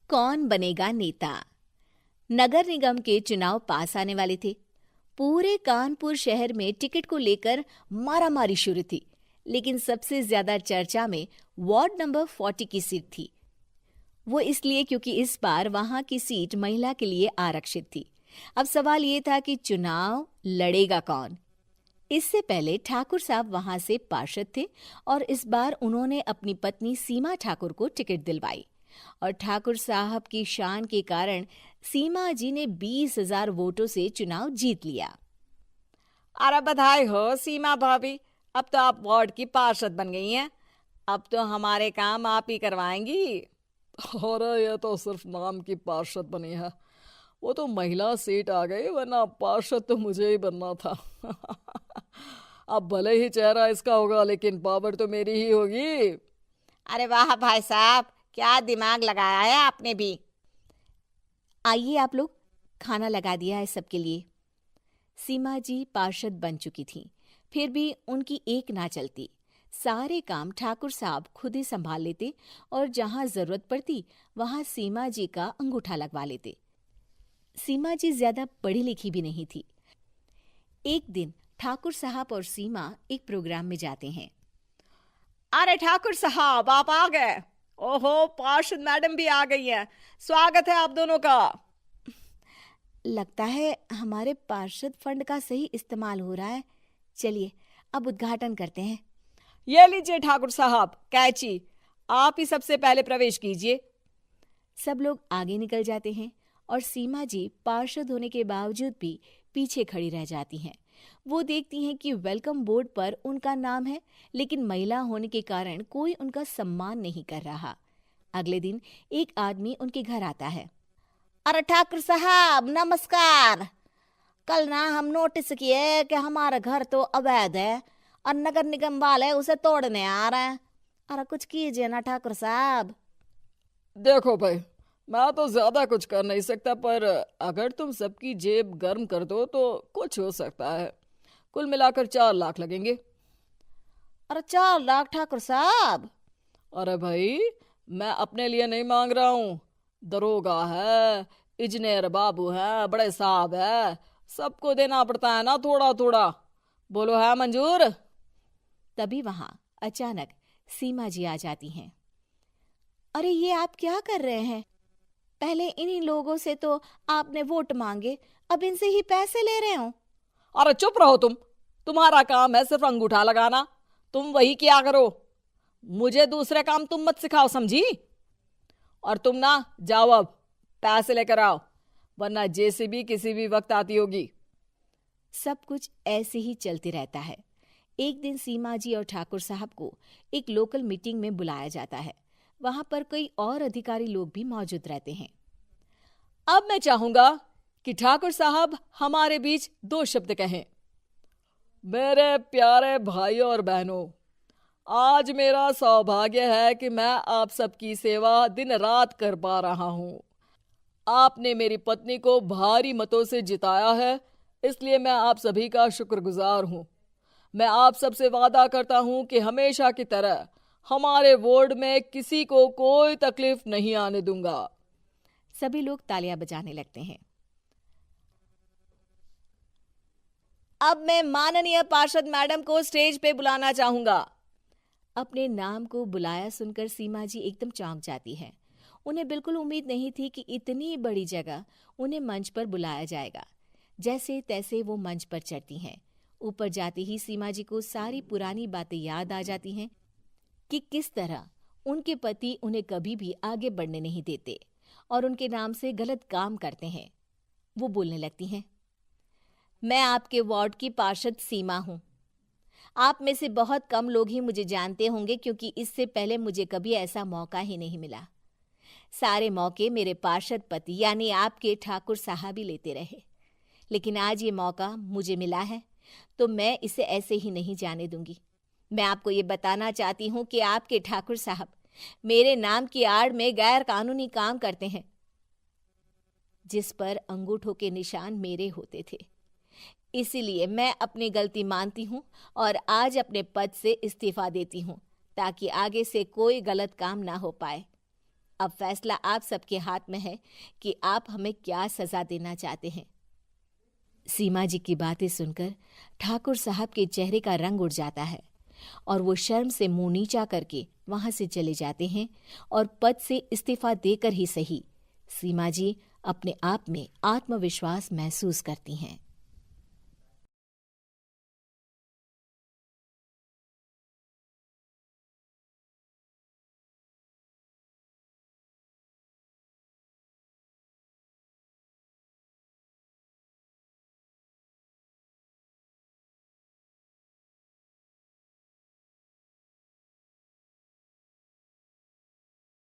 कौन बनेगा नेता। नगर निगम के चुनाव पास आने वाले थे। पूरे कानपुर शहर में टिकट को लेकर मारामारी शुरू थी, लेकिन सबसे ज्यादा चर्चा में वार्ड नंबर 40 की सीट थी। वो इसलिए क्योंकि इस बार वहां की सीट महिला के लिए आरक्षित थी। अब सवाल ये था कि चुनाव लड़ेगा कौन। इससे पहले ठाकुर साहब वहां से पार्षद थे और इस बार उन्होंने अपनी पत्नी सीमा ठाकुर को टिकट दिलवाई और ठाकुर साहब की शान के कारण सीमा जी ने 20,000 वोटों से चुनाव जीत लिया। अरे बधाई हो सीमा भाभी, अब तो आप वार्ड की पार्षद बन गई हैं। अब तो हमारे काम आप ही करवाएंगी। अरे ये तो सिर्फ नाम की पार्षद बनी है, वो तो महिला सीट आ गई, वरना पार्षद तो मुझे ही बनना था। अब भले ही चेहरा इसका होगा, लेकिन पावर तो मेरी ही होगी। अरे वाह भाई साहब, क्या दिमाग लगाया है आपने भी। आइए आप लोग, खाना लगा दिया है सबके लिए। सीमा जी पार्षद बन चुकी थीं, फिर भी उनकी एक ना चलती। सारे काम ठाकुर साहब खुद ही संभाल लेते और जहां जरूरत पड़ती वहां सीमा जी का अंगूठा लगवा लेते। सीमा जी ज्यादा पढ़ी लिखी भी नहीं थी। एक दिन ठाकुर साहब और सीमा एक प्रोग्राम में जाते हैं। अरे ठाकुर साहब, आप आ गए। ओहो, पार्षद मैडम भी आ गई हैं। स्वागत है आप दोनों का। लगता है हमारे पार्षद फंड का सही इस्तेमाल हो रहा है। चलिए अब उद्घाटन करते हैं। ये लीजिए ठाकुर साहब कैची, आप ही सबसे पहले प्रवेश कीजिए। सब लोग आगे निकल जाते हैं और सीमा जी पार्षद होने के बावजूद भी पीछे खड़ी रह जाती हैं। वो देखती हैं कि वेलकम बोर्ड पर उनका नाम है, लेकिन महिला होने के कारण कोई उनका सम्मान नहीं कर रहा। अगले दिन एक आदमी उनके घर आता है। अरे ठाकुर साहब नमस्कार। कल ना हम नोटिस किए कि हमारा घर तो अवैध है और नगर निगम वाले उसे तोड़ने आ रहे हैं। अरे कुछ कीजिए ना ठाकुर साहब। देखो भाई, मैं तो ज्यादा कुछ कर नहीं सकता, पर अगर तुम सबकी जेब गर्म कर दो तो कुछ हो सकता है। कुल मिलाकर 4 लाख लगेंगे। अरे 4 लाख ठाकुर साहब? अरे भाई, मैं अपने लिए नहीं मांग रहा हूँ। दरोगा है, इंजीनियर बाबू है, बड़े साहब है, सबको देना पड़ता है ना थोड़ा थोड़ा। बोलो है मंजूर? तभी वहां अचानक सीमा जी आ जाती हैं। अरे ये आप क्या कर रहे हैं? पहले इन्हीं लोगों से तो आपने वोट मांगे, अब इनसे ही पैसे ले रहे हो। अरे चुप रहो तुम, तुम्हारा काम है सिर्फ अंगूठा लगाना, तुम वही किया करो। मुझे दूसरे काम तुम मत सिखाओ, समझी? और तुम ना जाओ, अब पैसे लेकर आओ, वरना जेसीबी किसी भी वक्त आती होगी। सब कुछ ऐसे ही चलते रहता है। एक दिन सीमा जी और ठाकुर साहब को एक लोकल मीटिंग में बुलाया जाता है। वहां पर कई और अधिकारी लोग भी मौजूद रहते हैं। अब मैं चाहूंगा कि ठाकुर साहब हमारे बीच 2 शब्द कहें। मेरे प्यारे भाइयों और बहनों, आज मेरा सौभाग्य है कि मैं आप सबकी सेवा दिन रात कर पा रहा हूं। आपने मेरी पत्नी को भारी मतों से जिताया है, इसलिए मैं आप सभी का शुक्रगुजार हूं। मैं आप सबसे वादा करता हूं कि हमेशा की तरह हमारे वार्ड में किसी को कोई तकलीफ नहीं आने दूंगा। सभी लोग तालियां बजाने लगते हैं। अब मैं माननीय पार्षद मैडम को स्टेज पे बुलाना चाहूंगा। अपने नाम को बुलाया सुनकर सीमा जी एकदम चौंक जाती है। उन्हें बिल्कुल उम्मीद नहीं थी कि इतनी बड़ी जगह उन्हें मंच पर बुलाया जाएगा। जैसे तैसे वो मंच पर चढ़ती हैं। ऊपर जाते ही सीमा जी को सारी पुरानी बातें याद आ जाती हैं कि किस तरह उनके पति उन्हें कभी भी आगे बढ़ने नहीं देते और उनके नाम से गलत काम करते हैं। वो बोलने लगती हैं। मैं आपके वार्ड की पार्षद सीमा हूं। आप में से बहुत कम लोग ही मुझे जानते होंगे, क्योंकि इससे पहले मुझे कभी ऐसा मौका ही नहीं मिला। सारे मौके मेरे पार्षद पति यानी आपके ठाकुर साहब ही लेते रहे, लेकिन आज ये मौका मुझे मिला है तो मैं इसे ऐसे ही नहीं जाने दूंगी। मैं आपको ये बताना चाहती हूँ कि आपके ठाकुर साहब मेरे नाम की आड़ में गैर कानूनी काम करते हैं, जिस पर अंगूठों के निशान मेरे होते थे। इसीलिए मैं अपनी गलती मानती हूँ और आज अपने पद से इस्तीफा देती हूँ, ताकि आगे से कोई गलत काम ना हो पाए। अब फैसला आप सबके हाथ में है कि आप हमें क्या सजा देना चाहते हैं। सीमा जी की बातें सुनकर ठाकुर साहब के चेहरे का रंग उड़ जाता है और वो शर्म से मुंह नीचा करके वहां से चले जाते हैं और पद से इस्तीफा देकर ही सही सीमा जी अपने आप में आत्मविश्वास महसूस करती हैं।